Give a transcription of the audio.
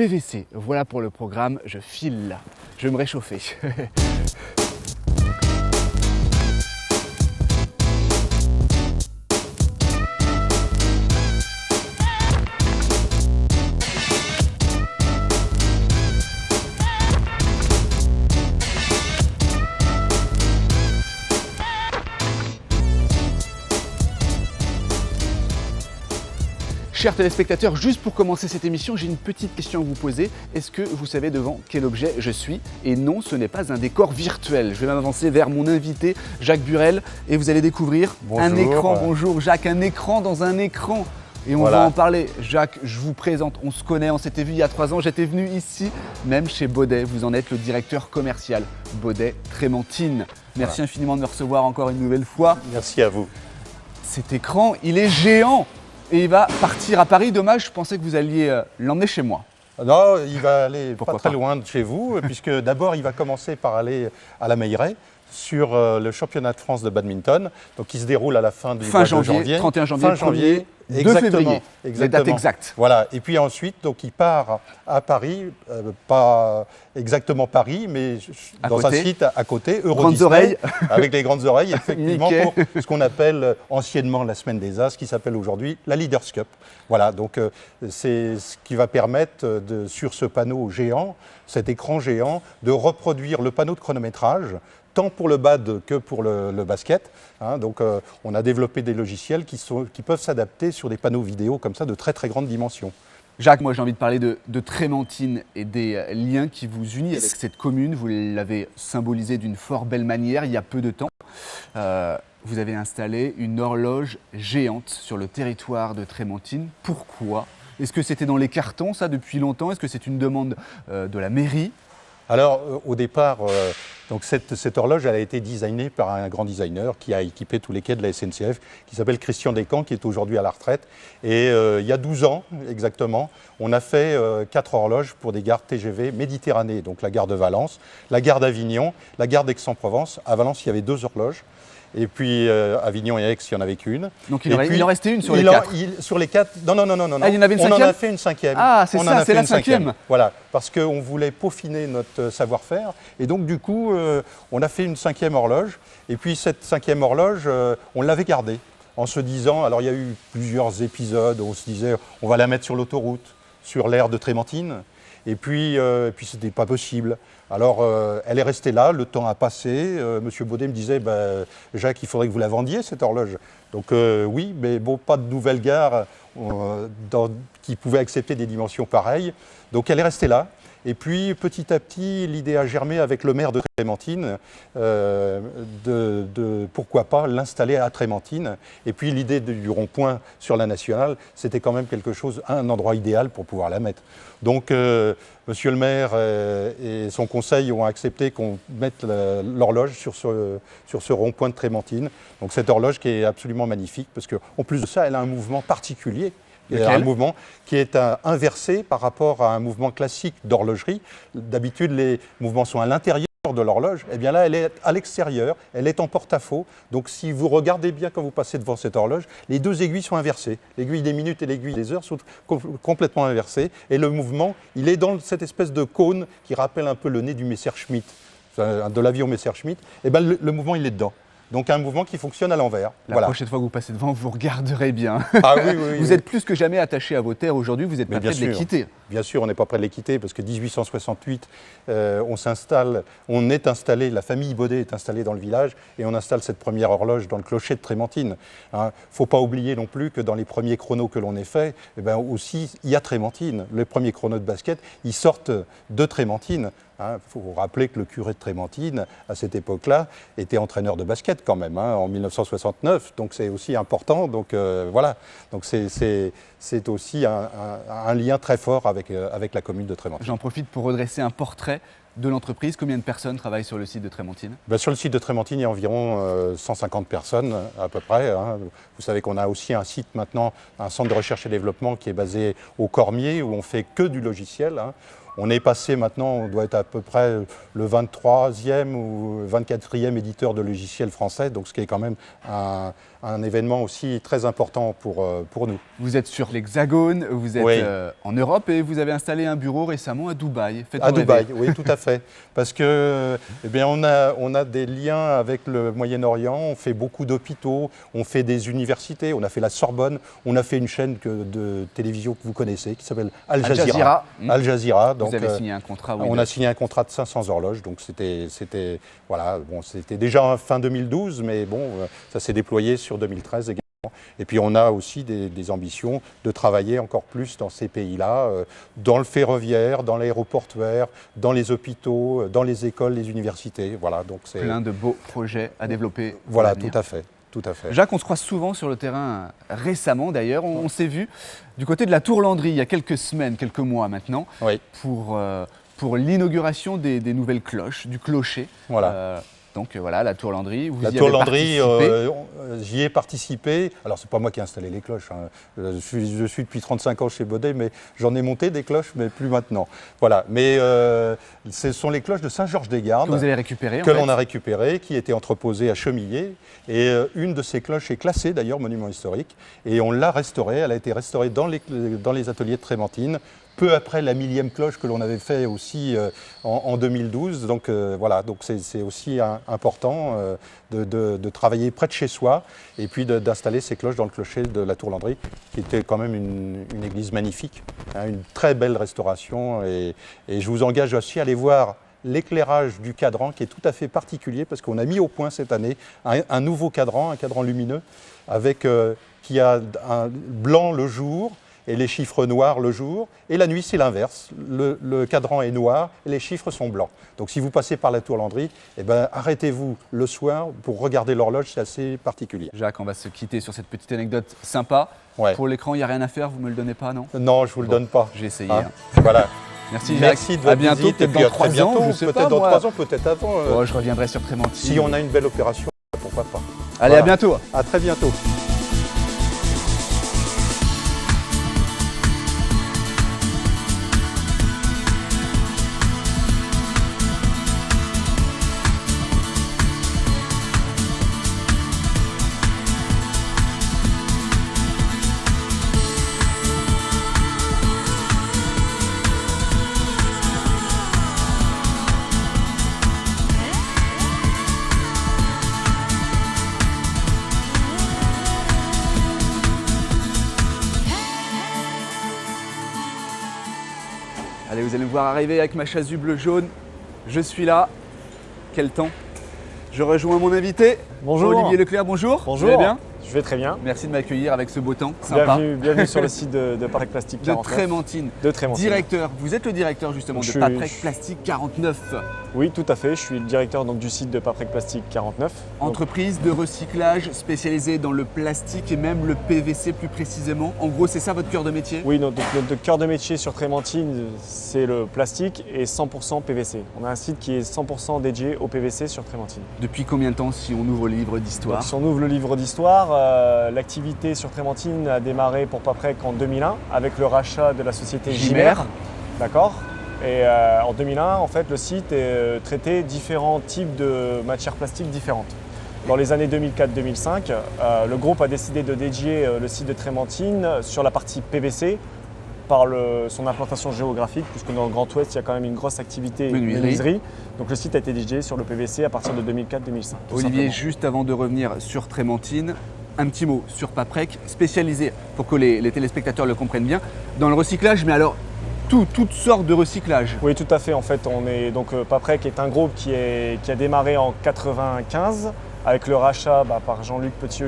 PVC, voilà pour le programme, je file là, je vais me réchauffer. Chers téléspectateurs, juste pour commencer cette émission, j'ai une petite question à vous poser. Est-ce que vous savez devant quel objet je suis? Et non, ce n'est pas un décor virtuel. Je vais m'avancer vers mon invité, Jacques Burel, et vous allez découvrir un écran. Bonjour Jacques, un écran dans un écran. Et on va en parler. Jacques, je vous présente, on se connaît, on s'était vu il y a 3 ans, j'étais venu ici, même chez Baudet. Vous en êtes le directeur commercial, Baudet Trémentine. Merci infiniment de me recevoir encore une nouvelle fois. Merci à vous. Cet écran, il est géant. Et il va partir à Paris. Dommage, je pensais que vous alliez l'emmener chez moi. Non, il va aller pas très loin de chez vous, puisque d'abord, il va commencer par aller à la Meilleraye sur le championnat de France de badminton, donc qui se déroule à la fin du mois de janvier. 31 janvier, fin janvier, 2 février, les dates exactes. Voilà, et puis ensuite, donc, il part à Paris, pas exactement Paris, mais dans un site à côté, Eurodisney, avec les grandes oreilles, effectivement, pour ce qu'on appelle anciennement la Semaine des As, qui s'appelle aujourd'hui la Leaders Cup. Voilà, donc c'est ce qui va permettre, sur ce panneau géant, cet écran géant, de reproduire le panneau de chronométrage, tant pour le bad que pour le basket. Donc on a développé des logiciels qui peuvent s'adapter sur des panneaux vidéo comme ça de très très grande dimension. Jacques, moi j'ai envie de parler de Trémentine et des liens qui vous unissent avec cette commune. Vous l'avez symbolisé d'une fort belle manière il y a peu de temps. Vous avez installé une horloge géante sur le territoire de Trémentine. Pourquoi? Est-ce que c'était dans les cartons ça depuis longtemps? Est-ce que c'est une demande de la mairie? Alors, au départ, donc cette horloge elle a été designée par un grand designer qui a équipé tous les quais de la SNCF, qui s'appelle Christian Descamps, qui est aujourd'hui à la retraite. Et il y a 12 ans, exactement, on a fait 4 horloges pour des gares TGV Méditerranée, donc la gare de Valence, la gare d'Avignon, la gare d'Aix-en-Provence. À Valence, il y avait 2 horloges. Et puis Avignon et Aix, il y en avait qu'une. Donc il en restait une sur les 4. Sur les 4, non. Ah, il y en avait une 5e? On en a fait une 5e. Ah, c'est ça, c'est la 5e. Voilà, parce qu'on voulait peaufiner notre savoir-faire. Et donc du coup, on a fait une 5e horloge. Et puis cette 5e horloge, on l'avait gardée. En se disant, alors il y a eu plusieurs épisodes où on se disait, on va la mettre sur l'autoroute, sur l'aire de Trémentine. Et puis c'était pas possible. Alors, elle est restée là, le temps a passé. Monsieur Baudet me disait, Jacques, il faudrait que vous la vendiez, cette horloge. Donc oui, mais bon, pas de nouvelle gare qui pouvait accepter des dimensions pareilles. Donc elle est restée là. Et puis, petit à petit, l'idée a germé avec le maire de Trémentine de pourquoi pas l'installer à Trémentine. Et puis, l'idée du rond-point sur la nationale, c'était quand même quelque chose, un endroit idéal pour pouvoir la mettre. Donc, monsieur le maire et son conseil ont accepté qu'on mette l'horloge sur ce rond-point de Trémentine. Donc, cette horloge qui est absolument magnifique, parce qu'en plus de ça, elle a un mouvement particulier. Un mouvement qui est inversé par rapport à un mouvement classique d'horlogerie. D'habitude, les mouvements sont à l'intérieur de l'horloge. Eh bien là, elle est à l'extérieur, elle est en porte-à-faux. Donc si vous regardez bien quand vous passez devant cette horloge, les 2 aiguilles sont inversées. L'aiguille des minutes et l'aiguille des heures sont complètement inversées. Et le mouvement, il est dans cette espèce de cône qui rappelle un peu le nez du Messerschmitt, de l'avion Messerschmitt. Eh bien le mouvement, il est dedans. Donc un mouvement qui fonctionne à l'envers. La prochaine fois que vous passez devant, vous regarderez bien. Ah oui. Vous êtes plus que jamais attaché à vos terres aujourd'hui, vous êtes pas prêt de les quitter. Bien sûr, on n'est pas prêt de les quitter parce que 1868, on est installé, la famille Baudet est installée dans le village et on installe cette première horloge dans le clocher de Trémentine. Il ne faut pas oublier non plus que dans les premiers chronos que l'on ait faits, aussi il y a Trémentine. Les premiers chronos de basket, ils sortent de Trémentine. Il faut vous rappeler que le curé de Trémentine, à cette époque-là, était entraîneur de basket quand même, en 1969. Donc c'est aussi important. Donc voilà. Donc c'est aussi un lien très fort avec la commune de Trémentine. J'en profite pour redresser un portrait de l'entreprise. Combien de personnes travaillent sur le site de Trémentine? Sur le site de Trémentine, il y a environ 150 personnes à peu près. Vous savez qu'on a aussi un site maintenant, un centre de recherche et développement qui est basé au Cormier, où on fait que du logiciel. On est passé maintenant, on doit être à peu près le 23e ou 24e éditeur de logiciels français, donc ce qui est quand même un événement aussi très important pour nous. Vous êtes sur l'Hexagone, vous êtes Oui. en Europe et vous avez installé un bureau récemment à Dubaï. Faites-nous À Dubaï, rêver. oui, tout à fait. Parce que, eh bien, on a des liens avec le Moyen-Orient, on fait beaucoup d'hôpitaux, on fait des universités, on a fait la Sorbonne, on a fait une chaîne de télévision que vous connaissez qui s'appelle Al Al Jazeera. Jazeera. Al Jazeera. Vous avez signé un contrat. Oui, on a signé un contrat de 500 horloges, donc c'était voilà, bon, c'était déjà fin 2012, mais bon, ça s'est déployé sur 2013 également. Et puis on a aussi des ambitions de travailler encore plus dans ces pays-là, dans le ferroviaire, dans l'aéroportuaire, dans les hôpitaux, dans les écoles, les universités. Voilà, donc c'est plein de beaux projets à développer. pour voilà, l'avenir. tout à fait. Tout à fait. Jacques, on se croise souvent sur le terrain récemment d'ailleurs. On s'est vu du côté de la Tour Landry il y a quelques semaines, quelques mois maintenant, Oui. pour l'inauguration des nouvelles cloches, du clocher. Voilà. Donc voilà, la Tour Landry. Vous La y Tour avez Landry, participé. j'y ai participé. Alors, c'est pas moi qui ai installé les cloches, hein. Je suis depuis 35 ans chez Baudet, mais j'en ai monté des cloches, mais plus maintenant. Voilà. Mais ce sont les cloches de Saint-Georges-des-Gardes Que vous avez récupéré. que l'on a récupérées, qui étaient entreposées à Chemillé. Et une de ces cloches est classée d'ailleurs monument historique. Et on l'a restaurée. Elle a été restaurée dans les ateliers de Trémentine, peu après la 1000e cloche que l'on avait fait aussi en 2012. Donc voilà, donc c'est aussi important de travailler près de chez soi et puis d'installer ces cloches dans le clocher de la Tour Landry, qui était quand même une église magnifique, hein, une très belle restauration. Et je vous engage aussi à aller voir l'éclairage du cadran, qui est tout à fait particulier, parce qu'on a mis au point cette année un nouveau cadran, un cadran lumineux, avec, qui a un blanc le jour, et les chiffres noirs le jour, et la nuit c'est l'inverse, le cadran est noir et les chiffres sont blancs. Donc si vous passez par la Tour Landry, eh ben, arrêtez-vous le soir pour regarder l'horloge, c'est assez particulier. Jacques, on va se quitter sur cette petite anecdote sympa. Ouais. Pour l'écran, il n'y a rien à faire, vous ne me le donnez pas, non? Non, je ne vous le donne pas. J'ai essayé. Hein. Voilà. Merci Jacques. Merci de votre à bientôt, visite, et peut-être puis dans à très 3 ans, bientôt, je sais pas peut-être dans moi. 3 ans, peut-être avant. Oh, je reviendrai sur Trémentine. Si on a une belle opération, pourquoi pas. Allez, Voilà. à bientôt. À très bientôt. Allez, vous allez me voir arriver avec ma chasuble jaune. Je suis là. Quel temps. Je rejoins mon invité. Bonjour. Olivier Leclerc, bonjour. Bonjour. Vous allez bien? Je vais très bien. Merci de m'accueillir avec ce beau temps. Sympa. Bienvenue sur le site de Paprec Plastique De 49. Trémentine. De Trémentine. Directeur. Vous êtes le directeur justement Je de suis- Paprec Plastique 49. Oui, tout à fait. Je suis le directeur donc, du site de Paprec Plastique 49. Donc, Entreprise de recyclage spécialisée dans le plastique et même le PVC plus précisément. En gros, c'est ça votre cœur de métier? oui, notre cœur de métier sur Trémentine, c'est le plastique et 100% PVC. On a un site qui est 100% dédié au PVC sur Trémentine. Depuis combien de temps si on ouvre le livre d'histoire? Donc, si on ouvre le livre d'histoire, l'activité sur Trémentine a démarré pour Paprec en 2001 avec le rachat de la société Gimer. Gimer. D'accord. Et en 2001, en fait, le site traitait différents types de matières plastiques différentes. Dans les années 2004-2005, le groupe a décidé de dédier le site de Trémentine sur la partie PVC par son implantation géographique, puisque dans le Grand Ouest, il y a quand même une grosse activité Menuiserie. menuiserie. Donc le site a été dédié sur le PVC à partir de 2004-2005. tout Olivier, simplement. juste avant de revenir sur Trémentine, un petit mot sur Paprec, spécialisé, pour que les téléspectateurs le comprennent bien, dans le recyclage, mais alors toutes sortes de recyclage. Oui, tout à fait. En fait, Paprec est un groupe qui a démarré en 95 avec le rachat par Jean-Luc Petit